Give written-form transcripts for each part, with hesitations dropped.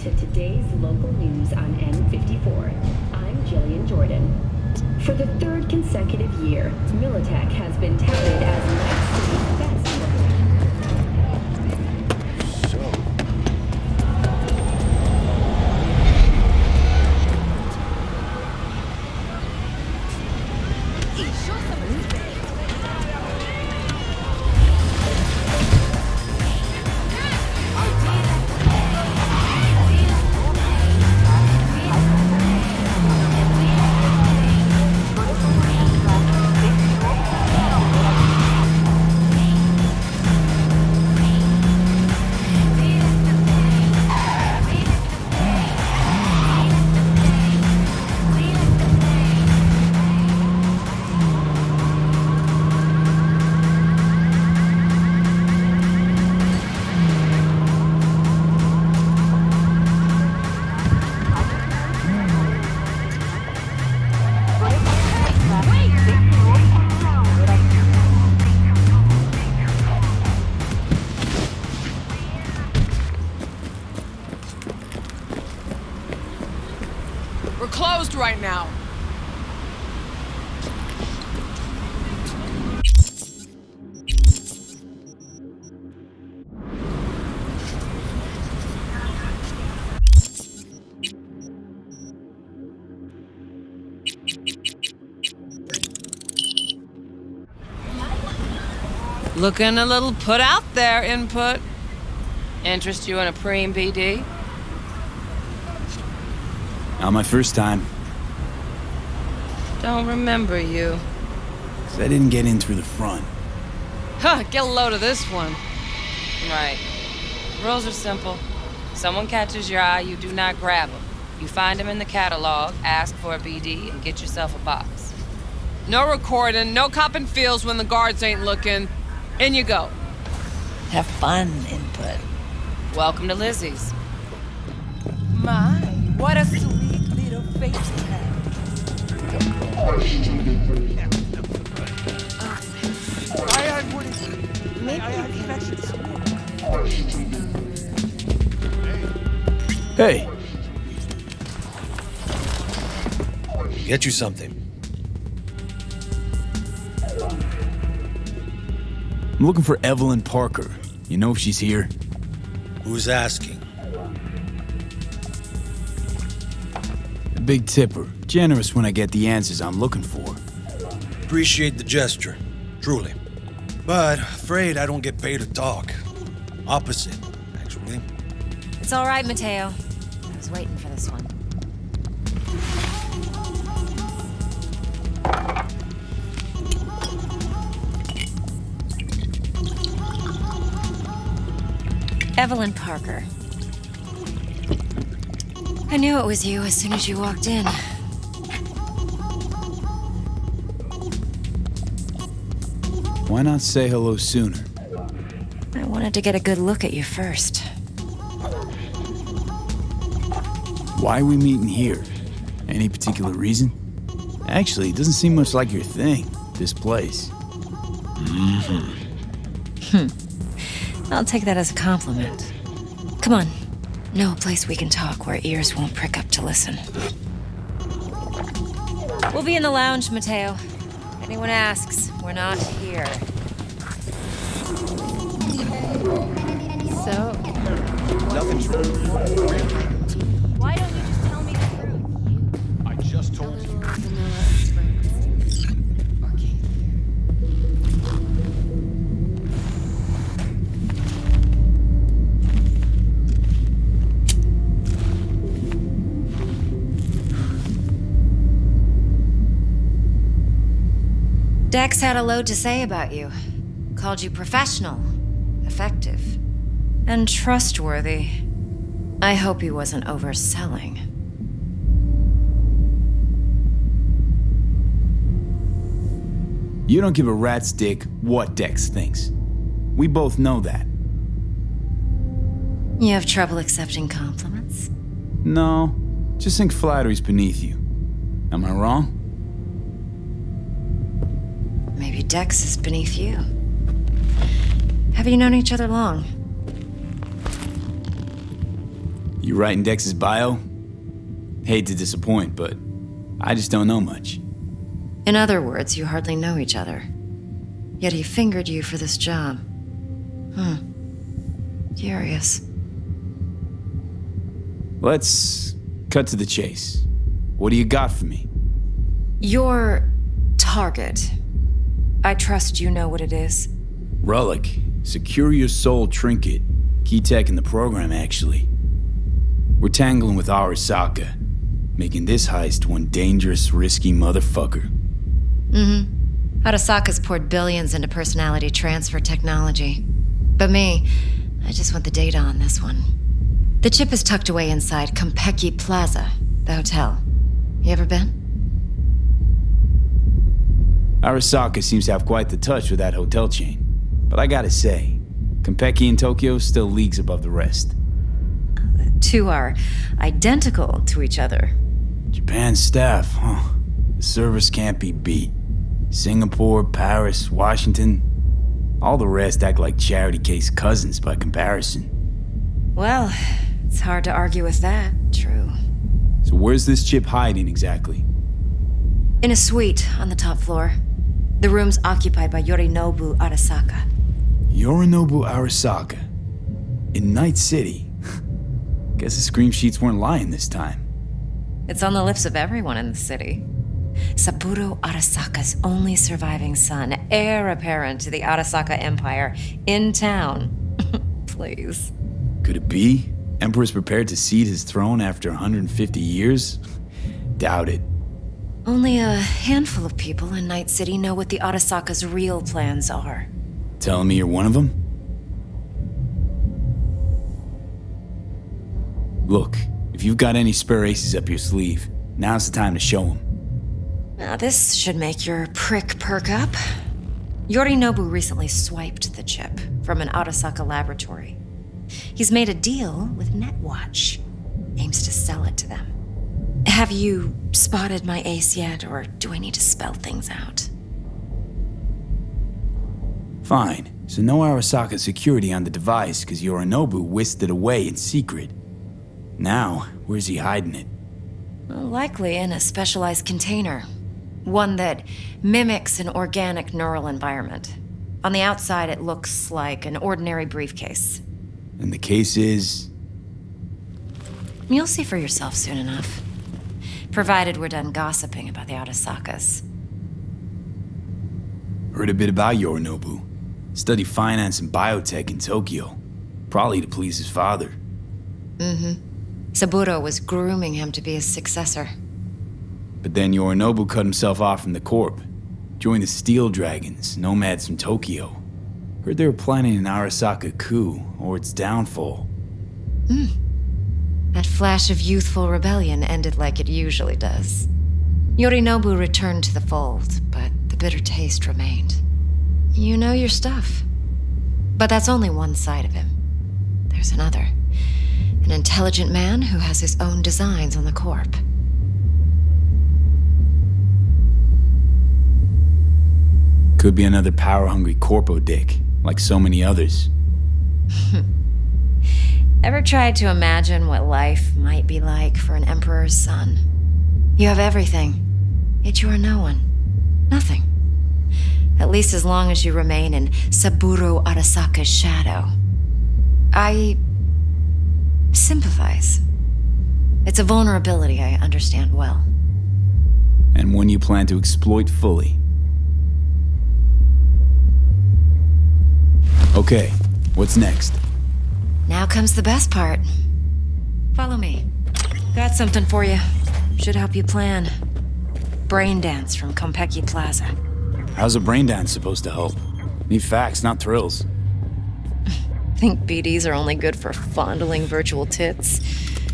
to today's local news on N54. I'm Jillian Jordan. For the third consecutive year, Militech has been touted as Night City's best local. We're closed right now. Looking a little put out there, Input. Interest you in a preem BD? Not my first time. Don't remember you. 'Cause I didn't get in through the front. Huh, get a load of this one. Right. Rules are simple. Someone catches your eye, you do not grab them. You find them in the catalog, ask for a BD, and get yourself a box. No recording, no copping feels when the guards ain't looking. In you go. Have fun, Input. Welcome to Lizzie's. My, what a sweet little face you have. Hey! Get you something. I'm looking for Evelyn Parker. You know if she's here? Who's asking? A big tipper. Generous when I get the answers I'm looking for. Appreciate the gesture, truly. But afraid I don't get paid to talk. Opposite, actually. It's all right, Mateo. I was waiting for this one. Evelyn Parker. I knew it was you as soon as you walked in. Why not say hello sooner? I wanted to get a good look at you first. Why are we meeting here? Any particular reason? Actually, it doesn't seem much like your thing, this place. I'll take that as a compliment. Come on. Know a place we can talk where ears won't prick up to listen. We'll be in the lounge, Mateo. If anyone asks, we're not here. So... Nothing's wrong. Why don't you just tell me the truth? I just told you. Dex had a load to say about you. Called you professional, effective, and trustworthy. I hope he wasn't overselling. You don't give a rat's dick what Dex thinks. We both know that. You have trouble accepting compliments? No, just think flattery's beneath you. Am I wrong? Maybe Dex is beneath you. Have you known each other long? You writing Dex's bio? Hate to disappoint, but I just don't know much. In other words, you hardly know each other. Yet he fingered you for this job. Curious. Let's cut to the chase. What do you got for me? Your target. I trust you know what it is. Relic. Secure your soul trinket. Key tech in the program, actually. We're tangling with Arasaka, making this heist one dangerous, risky motherfucker. Arasaka's poured billions into personality transfer technology. But me, I just want the data on this one. The chip is tucked away inside Konpeki Plaza, the hotel. You ever been? Arasaka seems to have quite the touch with that hotel chain. But I gotta say, Konpeki in Tokyo still leagues above the rest. The two are identical to each other. Japan's staff, huh? The service can't be beat. Singapore, Paris, Washington. All the rest act like charity case cousins by comparison. Well, it's hard to argue with that. True. So where's this chip hiding exactly? In a suite on the top floor. The room's occupied by Yorinobu Arasaka. Yorinobu Arasaka. In Night City. Guess the scream sheets weren't lying this time. It's on the lips of everyone in the city. Saburo Arasaka's only surviving son, heir apparent to the Arasaka Empire, in town. Please. Could it be? Emperor's prepared to cede his throne after 150 years? Doubt it. Only a handful of people in Night City know what the Arasaka's real plans are. Telling me you're one of them? Look, if you've got any spare aces up your sleeve, now's the time to show them. Now this should make your prick perk up. Yorinobu recently swiped the chip from an Arasaka laboratory. He's made a deal with Netwatch. Aims to sell it to them. Have you spotted my ace yet, or do I need to spell things out? Fine, so no Arasaka security on the device because Yorinobu whisked it away in secret. Now, where's he hiding it? Well, likely in a specialized container. One that mimics an organic neural environment. On the outside, it looks like an ordinary briefcase. And the case is... You'll see for yourself soon enough. Provided we're done gossiping about the Arasakas. Heard a bit about Yorinobu. Studied finance and biotech in Tokyo. Probably to please his father. Saburo was grooming him to be his successor. But then Yorinobu cut himself off from the corp. Joined the Steel Dragons, nomads from Tokyo. Heard they were planning an Arasaka coup, or its downfall. That flash of youthful rebellion ended like it usually does. Yorinobu returned to the fold, but the bitter taste remained. You know your stuff. But that's only one side of him. There's another. An intelligent man who has his own designs on the corp. Could be another power-hungry corpo dick, like so many others. Ever tried to imagine what life might be like for an emperor's son? You have everything, yet you are no one. Nothing. At least as long as you remain in Saburo Arasaka's shadow. I sympathize. It's a vulnerability I understand well. And one you plan to exploit fully. Okay, what's next? Now comes the best part. Follow me. Got something for you. Should help you plan. Braindance from Konpeki Plaza. How's a braindance supposed to help? Need facts, not thrills. Think BDs are only good for fondling virtual tits?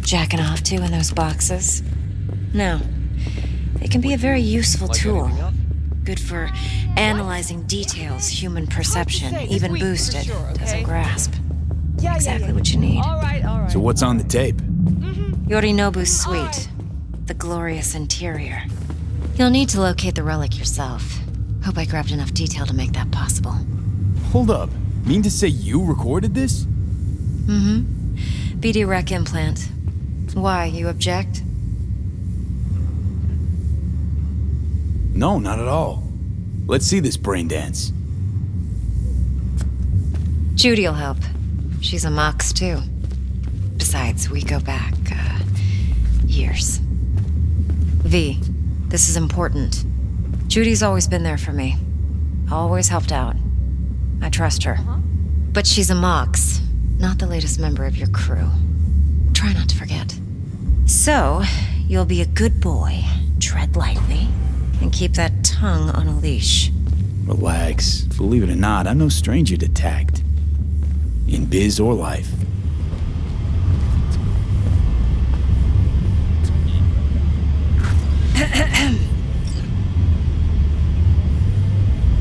Jacking off to in those boxes? No. They can be a very useful tool. Good for analyzing details human perception, even boosted, doesn't grasp. Exactly what you need. All right. So what's on the tape? Yorinobu's suite. The glorious interior. You'll need to locate the relic yourself. Hope I grabbed enough detail to make that possible. Hold up. Mean to say you recorded this? BD rec implant. Why, you object? No, not at all. Let's see this brain dance. Judy'll help. She's a Mox, too. Besides, we go back, years. V, this is important. Judy's always been there for me. Always helped out. I trust her. But she's a Mox, not the latest member of your crew. Try not to forget. So, you'll be a good boy, tread lightly, and keep that tongue on a leash. Relax. Believe it or not, I'm no stranger to tact. In biz or life.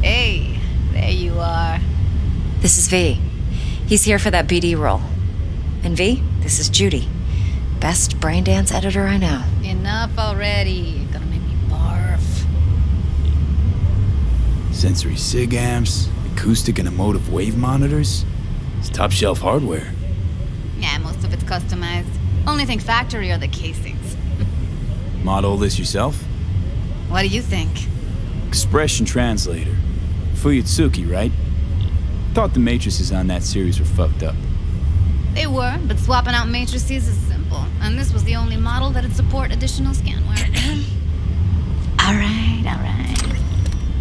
Hey, there you are. This is V. He's here for that BD role. And V, this is Judy. Best Braindance editor I know. Enough already. You're gonna make me barf. Sensory SIG amps, acoustic and emotive wave monitors. It's top shelf hardware. Yeah, most of it's customized. Only thing factory are the casings. Model this yourself? What do you think? Expression translator. Fuyutsuki, right? Thought the matrices on that series were fucked up. They were, but swapping out matrices is simple. And this was the only model that'd support additional scanware. Alright.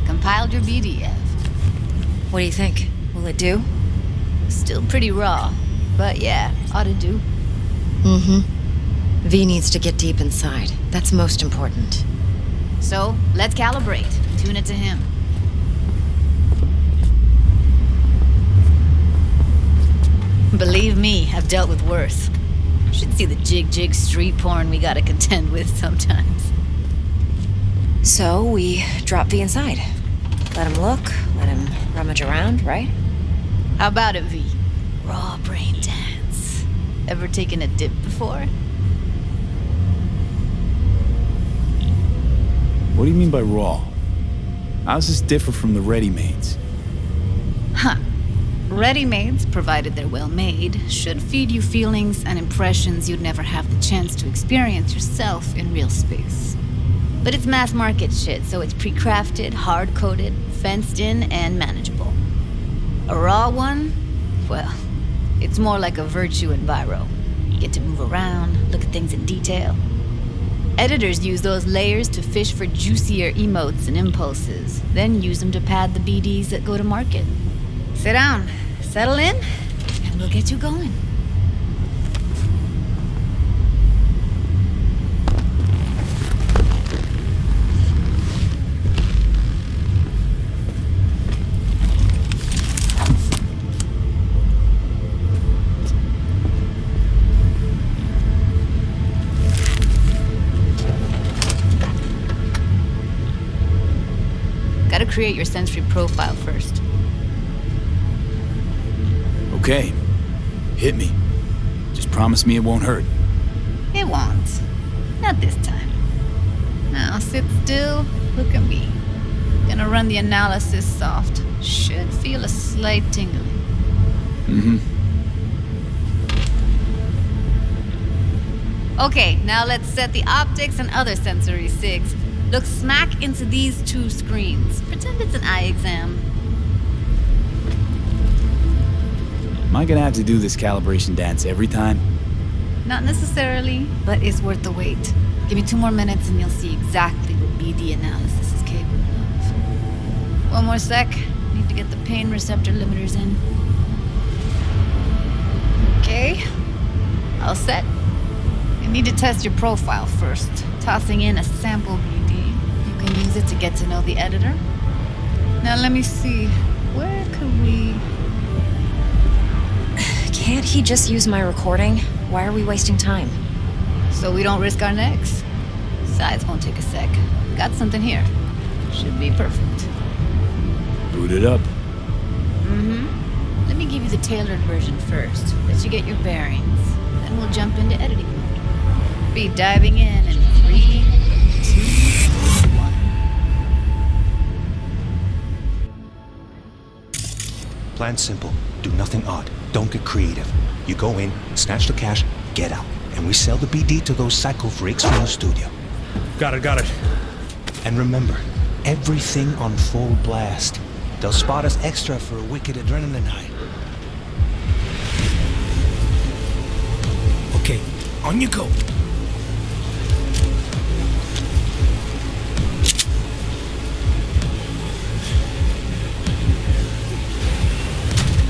Compiled your BDF. What do you think? Will it do? Still pretty raw, but yeah, ought to do. V needs to get deep inside. That's most important. So, let's calibrate. Tune it to him. Believe me, I've dealt with worse. Should see the jig street porn we gotta contend with sometimes. So, we drop V inside. Let him look, let him rummage around, right? How about it, V? Raw brain dance. Ever taken a dip before? What do you mean by raw? How's this differ from the ready-mades? Huh. Ready-mades, provided they're well made, should feed you feelings and impressions you'd never have the chance to experience yourself in real space. But it's mass market shit, so it's pre-crafted, hard-coded, fenced in, and manageable. A raw one? Well, it's more like a virtue in Viro. You get to move around, look at things in detail. Editors use those layers to fish for juicier emotes and impulses, then use them to pad the BDs that go to market. Sit down, settle in, and we'll get you going. Gotta create your sensory profile first. Okay. Hit me. Just promise me it won't hurt. It won't. Not this time. Now sit still, look at me. Gonna run the analysis soft. Should feel a slight tingling. Okay, now let's set the optics and other sensory SIGs. Look smack into these two screens. Pretend it's an eye exam. Am I gonna have to do this calibration dance every time? Not necessarily, but it's worth the wait. Give me 2 more minutes and you'll see exactly what BD analysis is capable of. One more sec. Need to get the pain receptor limiters in. Okay. All set. You need to test your profile first. Tossing in a sample BD. You can use it to get to know the editor. Now let me see. Where could we... Can't he just use my recording? Why are we wasting time? So we don't risk our necks. Besides, won't take a sec. Got something here. Should be perfect. Boot it up. Let me give you the tailored version first. Let you get your bearings. Then we'll jump into editing mode. Be diving in 3, 2, 1. Plan simple. Do nothing odd. Don't get creative. You go in, snatch the cash, get out. and we sell the BD to those psycho freaks from the studio. Got it. And remember, everything on full blast. They'll spot us extra for a wicked adrenaline high. Okay, on you go.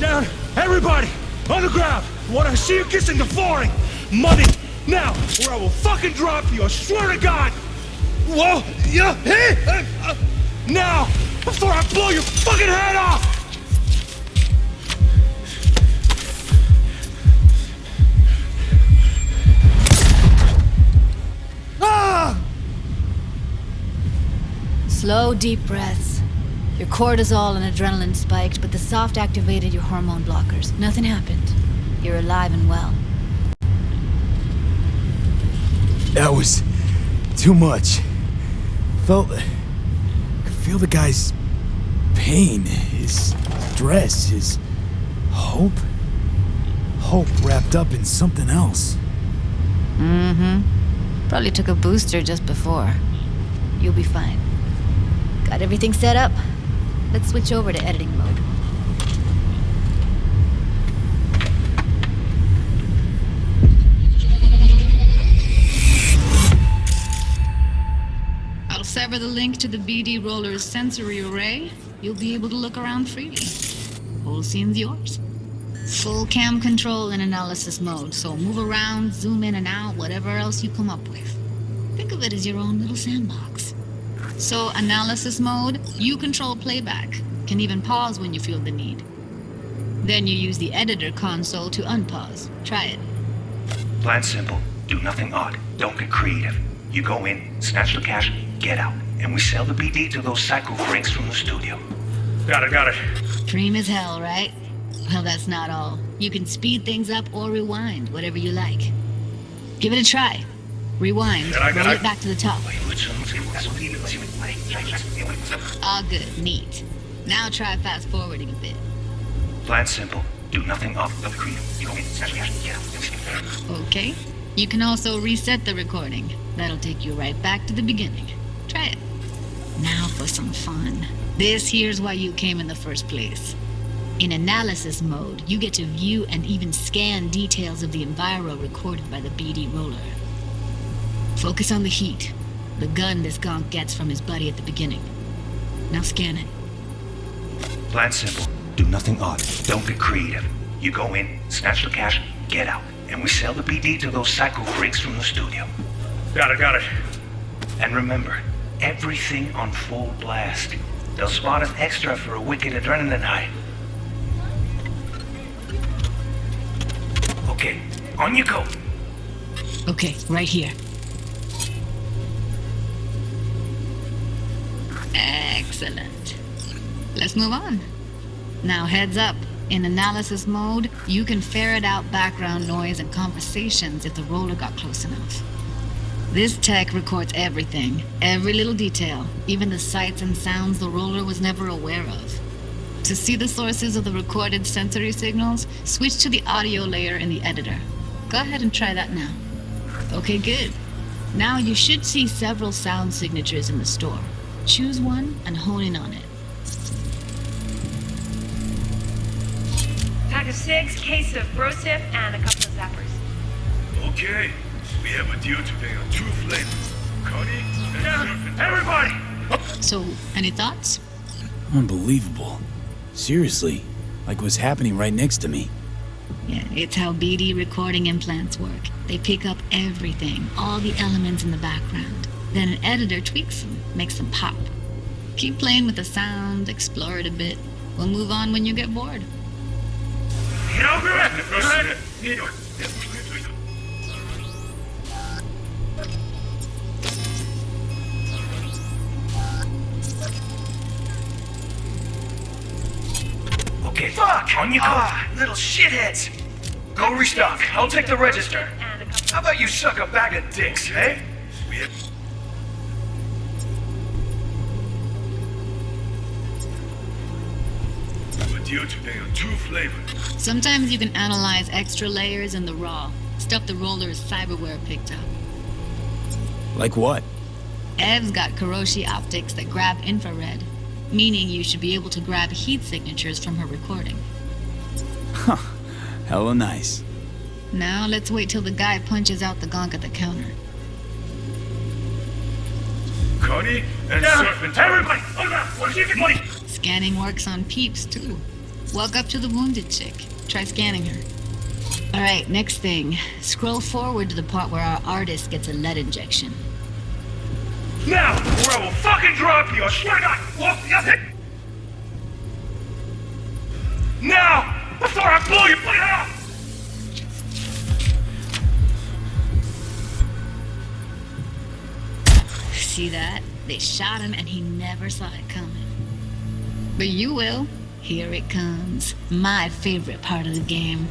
Down! Everybody! On the ground! I want to see you kissing the flooring! Money! Now! Or I will fucking drop you! I swear to God! Whoa! Yeah! Hey! Now! Before I blow your fucking head off! Ah! Slow, deep breaths. Your cortisol and adrenaline spiked, but the soft activated your hormone blockers. Nothing happened. You're alive and well. That was too much. Could feel the guy's pain, his stress, his hope. Hope wrapped up in something else. Probably took a booster just before. You'll be fine. Got everything set up? Let's switch over to editing mode. I'll sever the link to the BD Roller's sensory array. You'll be able to look around freely. Whole scene's yours. Full cam control in analysis mode, so move around, zoom in and out, whatever else you come up with. Think of it as your own little sandbox. So, analysis mode, you control playback. Can even pause when you feel the need. Then you use the editor console to unpause. Try it. Plan simple. Do nothing odd. Don't get creative. You go in, snatch the cash, get out. And we sell the BD to those psycho freaks from the studio. Got it. Dream as hell, right? Well, that's not all. You can speed things up or rewind, whatever you like. Give it a try. Rewind. Roll it back to the top. All good. Neat. Now try fast forwarding a bit. Plan simple. Do nothing off of creative. You go in, snatch the cash, get out. Okay. You can also reset the recording. That'll take you right back to the beginning. Try it. Now for some fun. This here's why you came in the first place. In analysis mode, you get to view and even scan details of the enviro recorded by the BD roller. Focus on the heat, the gun this gonk gets from his buddy at the beginning. Now scan it. Plan simple. Do nothing odd. Don't get creative. You go in, snatch the cash, get out. And we sell the BD to those psycho freaks from the studio. Got it. And remember, everything on full blast. They'll spot us extra for a wicked adrenaline high. Okay, on you go. Okay, right here. Excellent. Let's move on. Now heads up. In analysis mode, you can ferret out background noise and conversations if the roller got close enough. This tech records everything, every little detail, even the sights and sounds the roller was never aware of. To see the sources of the recorded sensory signals, switch to the audio layer in the editor. Go ahead and try that now. Okay, good. Now you should see several sound signatures in the store. Choose one and hone in on it. Pack of 6, case of Brosif, and a couple of zappers. Okay, we have a deal today on 2 flavors. Cody and everybody! So, any thoughts? Unbelievable. Seriously, like what's happening right next to me. Yeah, it's how BD recording implants work. They pick up everything, all the elements in the background. Then an editor tweaks them, makes them pop. Keep playing with the sound, explore it a bit. We'll move on when you get bored. Okay, fuck! On you go! Little shitheads! Go restock. I'll take the register. How about you suck a bag of dicks, eh? deal today are two flavors. Sometimes you can analyze extra layers in the raw. Stuff the roller's cyberware picked up. Like what? Ev's got Kiroshi optics that grab infrared, meaning you should be able to grab heat signatures from her recording. Huh. Hella nice. Now let's wait till the guy punches out the gonk at the counter. Cody and Serpent. Everybody! What is money? Scanning works on peeps, too. Walk up to the wounded chick. Try scanning her. Alright, next thing. Scroll forward to the part where our artist gets a lead injection. Now, or I will fucking drop you, I swear to God! Whoa, yeah, hit! Now! Before I blow you, put it out! See that? They shot him and he never saw it coming. But you will. Here it comes. My favorite part of the game.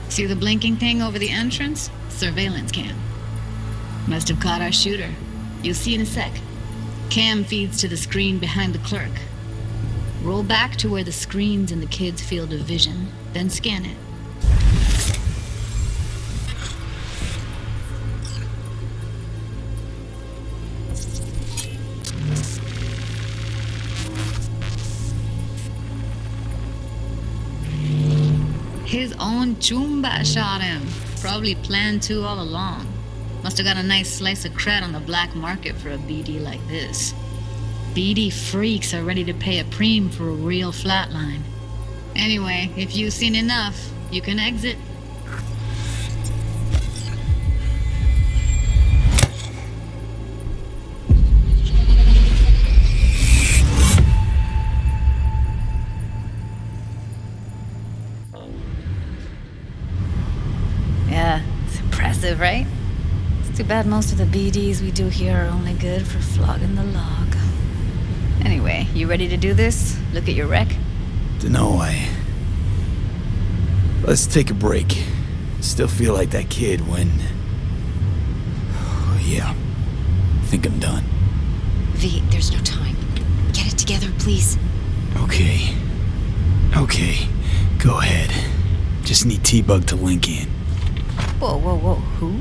See the blinking thing over the entrance? Surveillance cam. Must have caught our shooter. You'll see in a sec. Cam feeds to the screen behind the clerk. Roll back to where the screen's in the kid's field of vision, then scan it. His own Chumba shot him. Probably planned to all along. Must have got a nice slice of cred on the black market for a BD like this. BD freaks are ready to pay a preem for a real flatline. Anyway, if you've seen enough, you can exit. Yeah, it's impressive, right? It's too bad most of the BDs we do here are only good for flogging the log. Anyway, you ready to do this? Look at your wreck? Dunno, Let's take a break. Still feel like that kid when... Oh, yeah. I think I'm done. V, there's no time. Get it together, please. Okay. Go ahead. Just need T-Bug to link in. Whoa, who?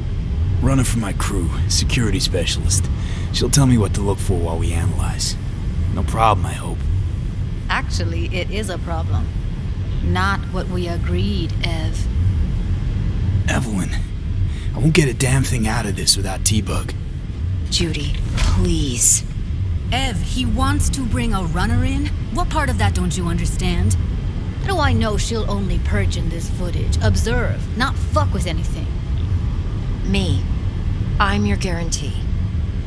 Runner for my crew, security specialist. She'll tell me what to look for while we analyze. No problem, I hope. Actually, it is a problem. Not what we agreed, Ev. Evelyn, I won't get a damn thing out of this without T-Bug. Judy, please. Ev, he wants to bring a runner in? What part of that don't you understand? How do I know she'll only perch in this footage? Observe, not fuck with anything. Me. I'm your guarantee.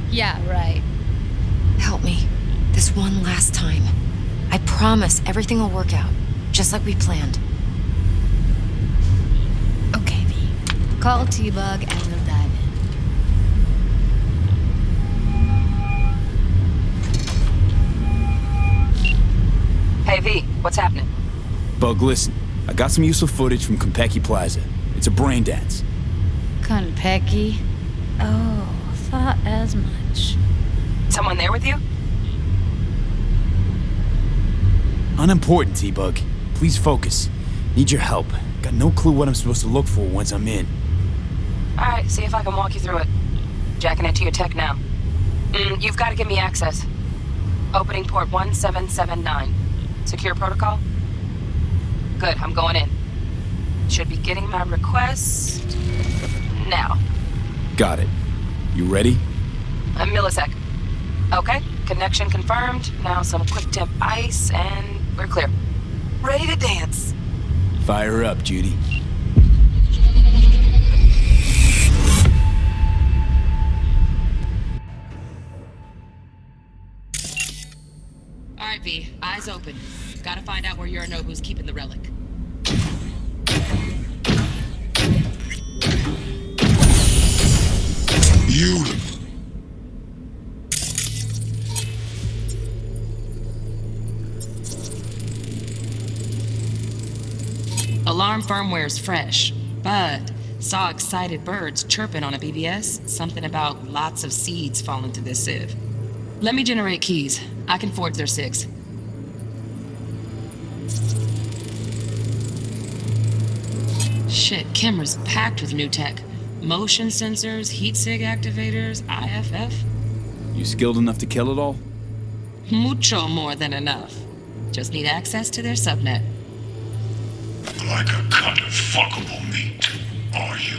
Yeah, right. Help me. This one last time. I promise everything will work out, just like we planned. Okay, V. Call T-Bug and we'll dive in. Hey, V, what's happening? Bug, listen. I got some useful footage from Konpeki Plaza. It's a Braindance. Konpeki? Oh, thought as much. Someone there with you? Unimportant, T-Bug. Please focus. Need your help. Got no clue what I'm supposed to look for once I'm in. Alright, see if I can walk you through it. Jacking it to your tech now. You've got to give me access. Opening port 1779. Secure protocol? Good, I'm going in. Should be getting my request... now. Got it. You ready? A millisec. Okay, connection confirmed. Now some quick temp ice, and we're clear. Ready to dance. Fire up, Judy. Alright, V, eyes open. Gotta find out where Yorinobu's keeping the relic. Beautiful. Alarm firmware's fresh, but saw excited birds chirping on a BBS. Something about lots of seeds falling to this sieve. Let me generate keys. I can forge their SIGs. Shit, camera's packed with new tech. Motion sensors, heat sig activators, IFF. You skilled enough to kill it all? Mucho more than enough. Just need access to their subnet. Like a cut of fuckable meat, are you?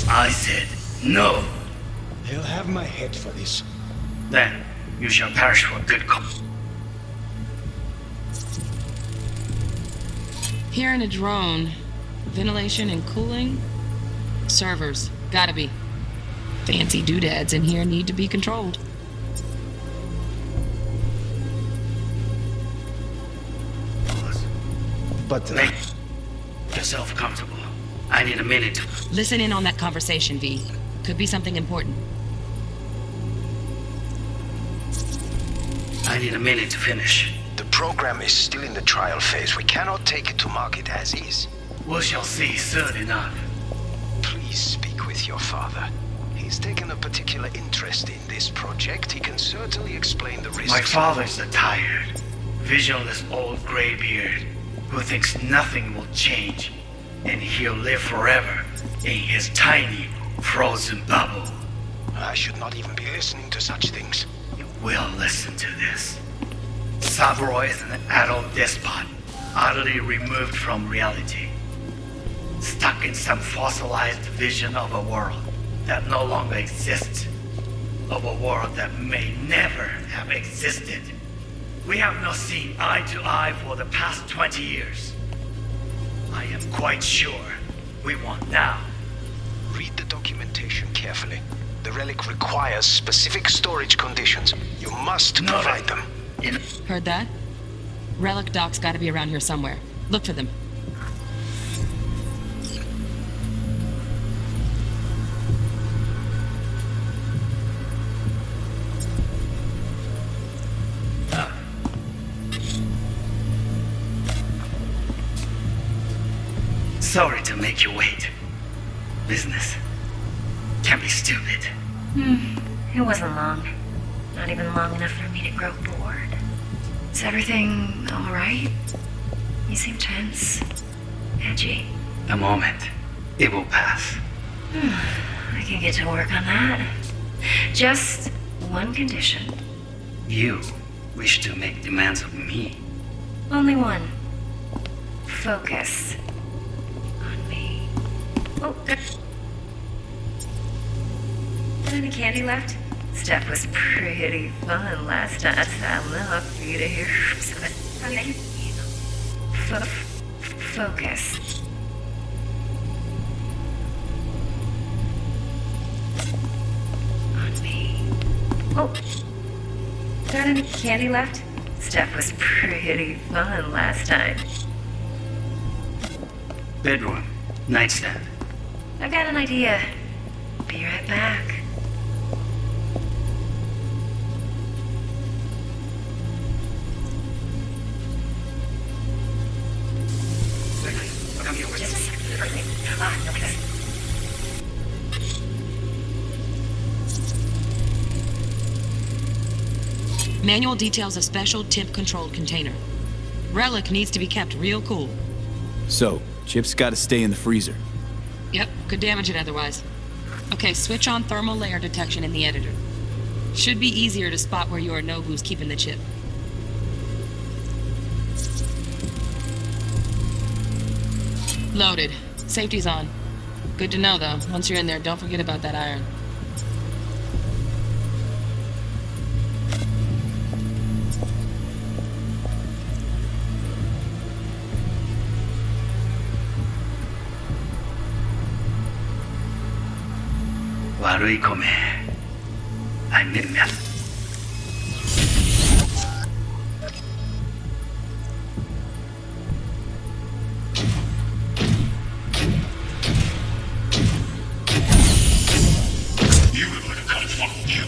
I said no. They'll have my head for this. Then you shall perish for a good cause. Here in a drone. Ventilation and cooling? Servers. Gotta be. Fancy doodads in here need to be controlled. But make yourself comfortable. I need a minute. Listen in on that conversation, V. Could be something important. I need a minute to finish. The program is still in the trial phase. We cannot take it to market as is. We shall see soon enough. Please speak with your father. He's taken a particular interest in this project. He can certainly explain the risks. My father's a tired, visionless old graybeard who thinks nothing will change, and he'll live forever in his tiny, frozen bubble. I should not even be listening to such things. You will listen to this. Saburo is an adult despot, utterly removed from reality. Stuck in some fossilized vision of a world that no longer exists. Of a world that may never have existed. We have not seen eye to eye for the past 20 years. I am quite sure we want now. Read the documentation carefully. The relic requires specific storage conditions. You must provide them. Heard that? Relic docs gotta be around here somewhere. Look for them. Sorry to make you wait. Business can be stupid. It wasn't long. Not even long enough for me to grow bored. Is everything alright? You seem tense. Edgy. A moment. It will pass. I can get to work on that. Just one condition. You wish to make demands of me. Only one. Focus. On me. Oh, got any candy left? Stuff was pretty fun last time. That's enough for you to hear. Focus. On me. Oh, got any candy left? Stuff was pretty fun last time. Bedroom. nightstand. I've got an idea. Be right back. Manual details a special temp-controlled container. Relic needs to be kept real cool. So, Chip's gotta stay in the freezer. Yep, could damage it otherwise. Okay, switch on thermal layer detection in the editor. Should be easier to spot where Yorinobu's keeping the chip. Loaded. Safety's on. Good to know, though. Once you're in there, don't forget about that iron.悪い米。I mean that. You would like to come fuck you.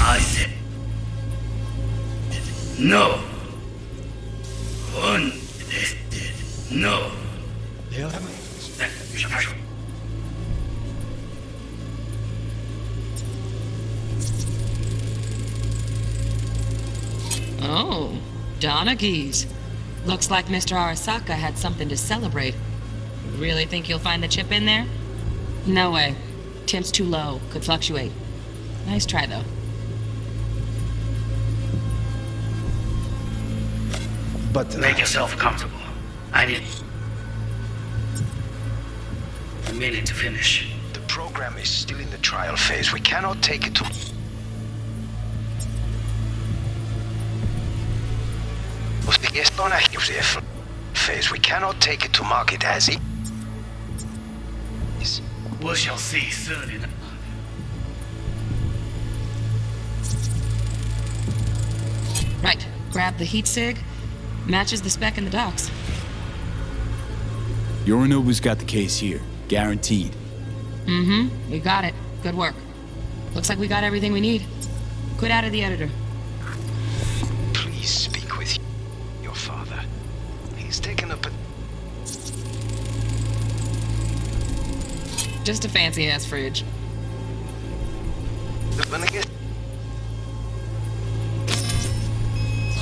I said no. No. They'll have Then you shall perish. Oh, Donaghys. Looks like Mr. Arasaka had something to celebrate. Really think you'll find the chip in there? No way. Temp's too low. Could fluctuate. Nice try, though. But Make yourself comfortable. I need a minute to finish. The program is still in the trial phase. We cannot take it to... phase. We cannot take it to market as it is. We shall see soon enough. Right. Grab the heat sig. Matches the spec in the docks. Yorinobu's got the case here. Guaranteed. Mm-hmm. We got it. Good work. Looks like we got everything we need. Quit out of the editor. Please speak with your father. He's taken up a... Just a fancy-ass fridge.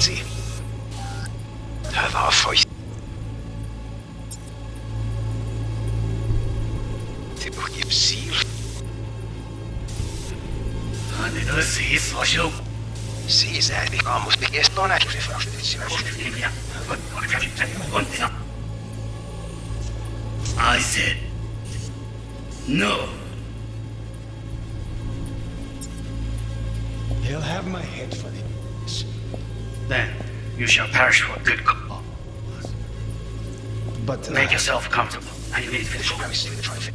See. Have our voice. You see? See that the almost biggest one I I said no. They'll have my head for this. Then you shall perish for a good cause. But Make yourself comfortable. I need to finish. program is still in the trial phase.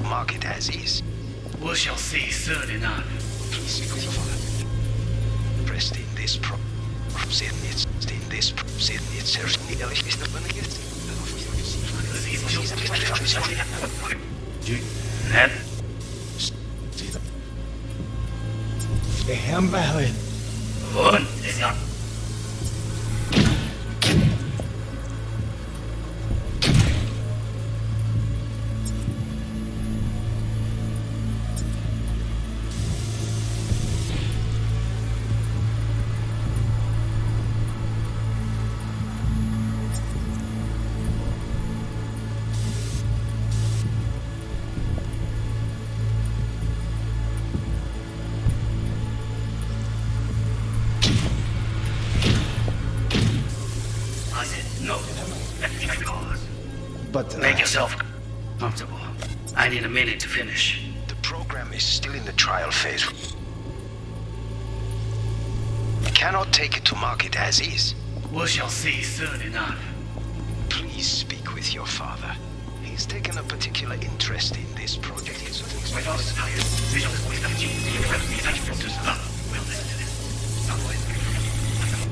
Market as is. We shall see soon enough. Please speak with your father. Pressed in this pro... Sehen jetzt in this... Sehen jetzt ehrlich ist das Mann jetzt. That the Hammerhead. one is not. cause. But Make yourself comfortable. I need a minute to finish. The program is still in the trial phase. We cannot take it to market as is. We shall see soon enough. Please speak with your father. He's taken a particular interest in this project. My father's tired. Visual is always coming. We'll listen to this.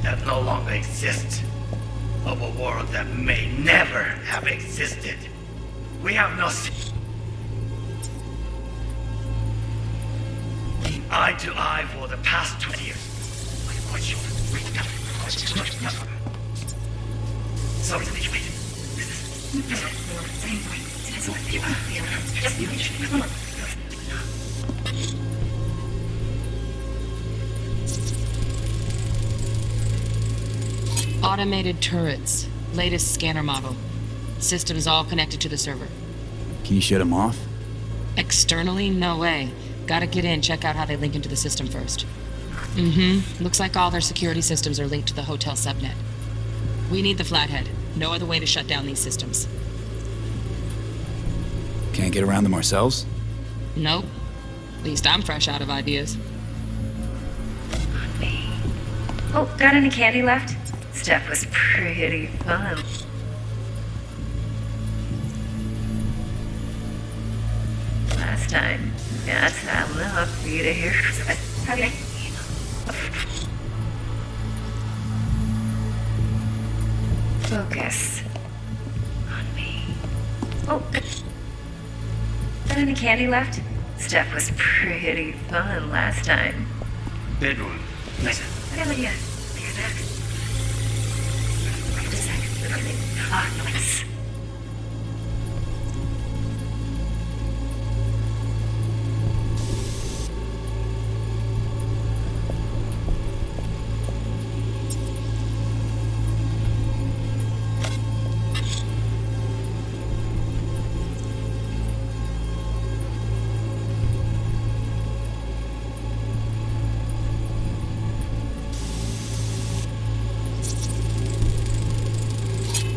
That no longer exists. Of a world that may never have existed. We have no eye to eye for the past 20 years. I'm quite sure. Sorry to make you wait. Automated turrets. Latest scanner model. Systems all connected to the server. Can you shut them off? Externally? No way. Gotta get in, check out how they link into the system first. Looks like all their security systems are linked to the hotel subnet. We need the flathead. No other way to shut down these systems. Can't get around them ourselves? Nope. At least I'm fresh out of ideas. Oh, got any candy left? Stuff was pretty fun. Last time. That's not enough for you to hear. Focus on me. Oh, got any candy left? Stuff was pretty fun last time. Bedroom. Nice. I got an idea. Take it back. Just a sec. Nice.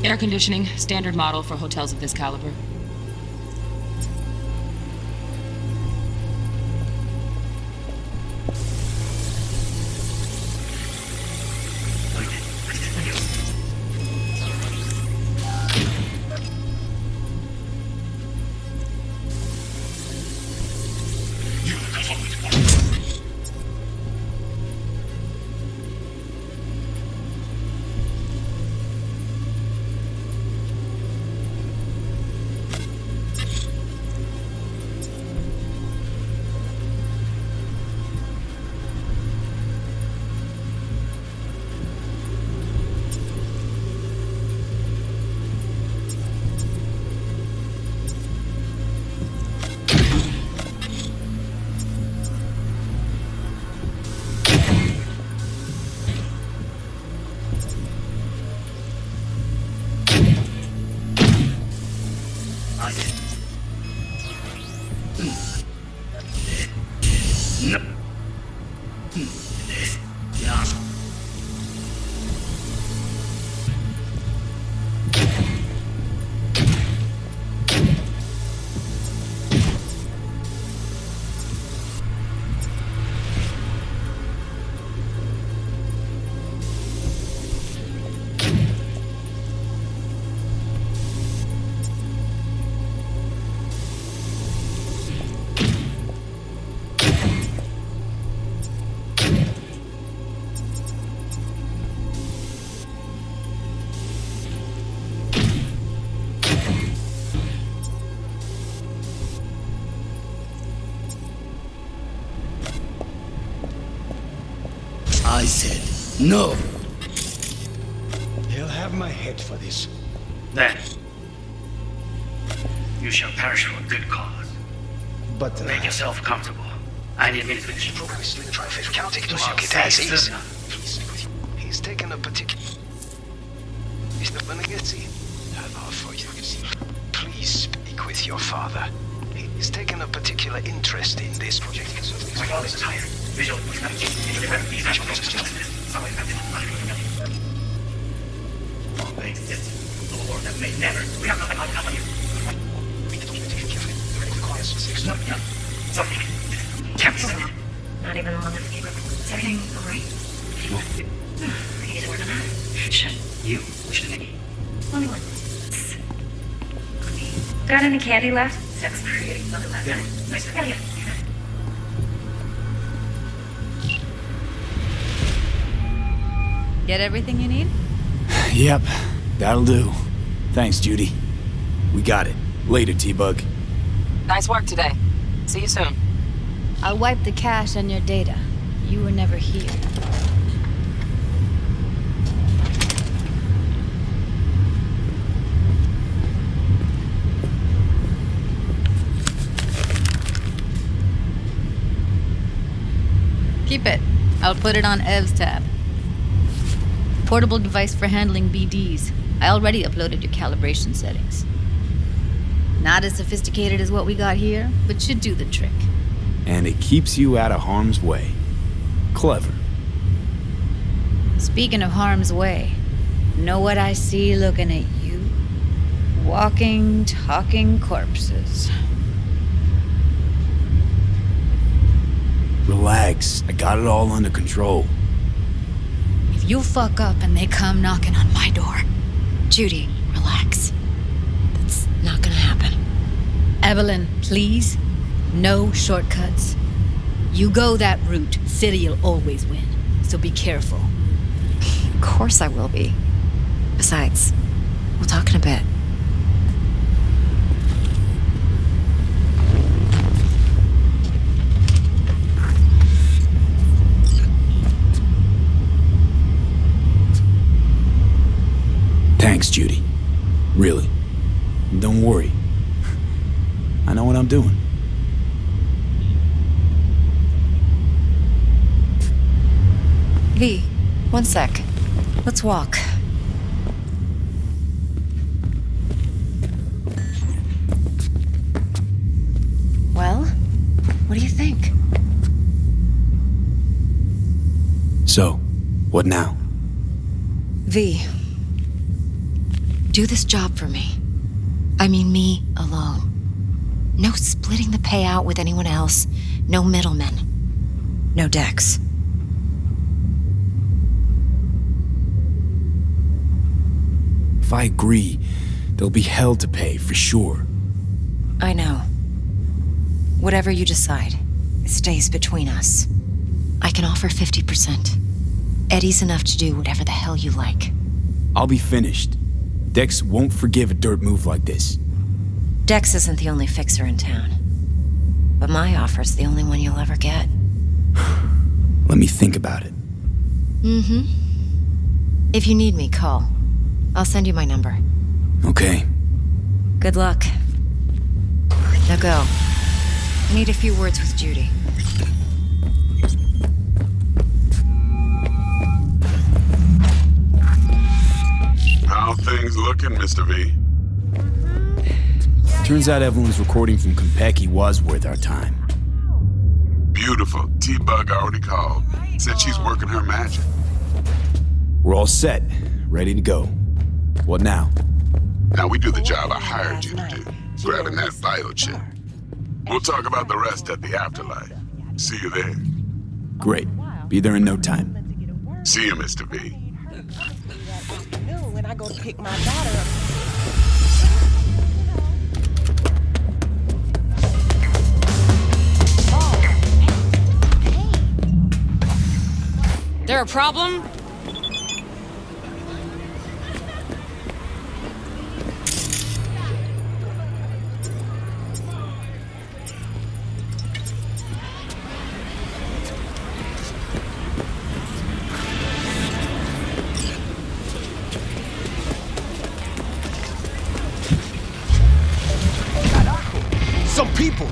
Air conditioning, standard model for hotels of this caliber. I said no. They'll have my head for this. Then you shall perish for a good cause. But Make yourself comfortable. I need a minute to finish. We cannot take it to We shall market see as is. soon. He's taken a particular... Please speak with your father. He's taken a particular interest in this project. My father's tired. Visual is coming. These natural processes. Somewhere in that longer exists. of a world that may never. We have nothing like that on you. Read the documentation carefully. It requires 6 No, no. Something. Can't be said. Not even on the escape report. Is everything alright? He's working on it. Shit. You. Which is me. Only one. Got any candy left? That's pretty. Look at that. Yeah. Nice. Yeah. Get everything you need? Yep, that'll do. Thanks, Judy. We got it. Later, T-Bug. Nice work today. See you soon. I'll wipe the cache on your data. You were never here. Keep it. I'll put it on Ev's tab. Portable device for handling BDs. I already uploaded your calibration settings. Not as sophisticated as what we got here, but should do the trick. And it keeps you out of harm's way. Clever. Speaking of harm's way, know what I see looking at you? Walking, talking corpses. Relax. I got it all under control. If you fuck up and they come knocking on my door. Judy, relax. That's not gonna happen. Evelyn, please. No shortcuts. You go that route, City'll always win. So be careful. Of course I will be. Besides, we'll talk in a bit. Thanks, Judy. Really. Don't worry. I know what I'm doing. V, one sec. Let's walk. Well, what do you think? So, what now? V, do this job for me. I mean me alone. No splitting the payout with anyone else. No middlemen. No Dex. If I agree, there'll be hell to pay, for sure. I know. Whatever you decide, it stays between us. I can offer 50%. Eddie's enough to do whatever the hell you like. I'll be finished. Dex won't forgive a dirt move like this. Dex isn't the only fixer in town. But my offer's the only one you'll ever get. Let me think about it. Mm-hmm. If you need me, call. I'll send you my number. Okay. Good luck. Now go. I need a few words with Judy. How things looking, Mr. V? Turns out Evelyn's recording from Konpeki was worth our time. Beautiful. T-Bug already called. Said she's working her magic. We're all set. Ready to go. What now? Now we do the job I hired you to do. Grabbing that biochip. We'll talk about the rest at the afterlife. See you there. Great. Be there in no time. See you, Mr. V. When I go to pick my daughter up. There a problem? Some people.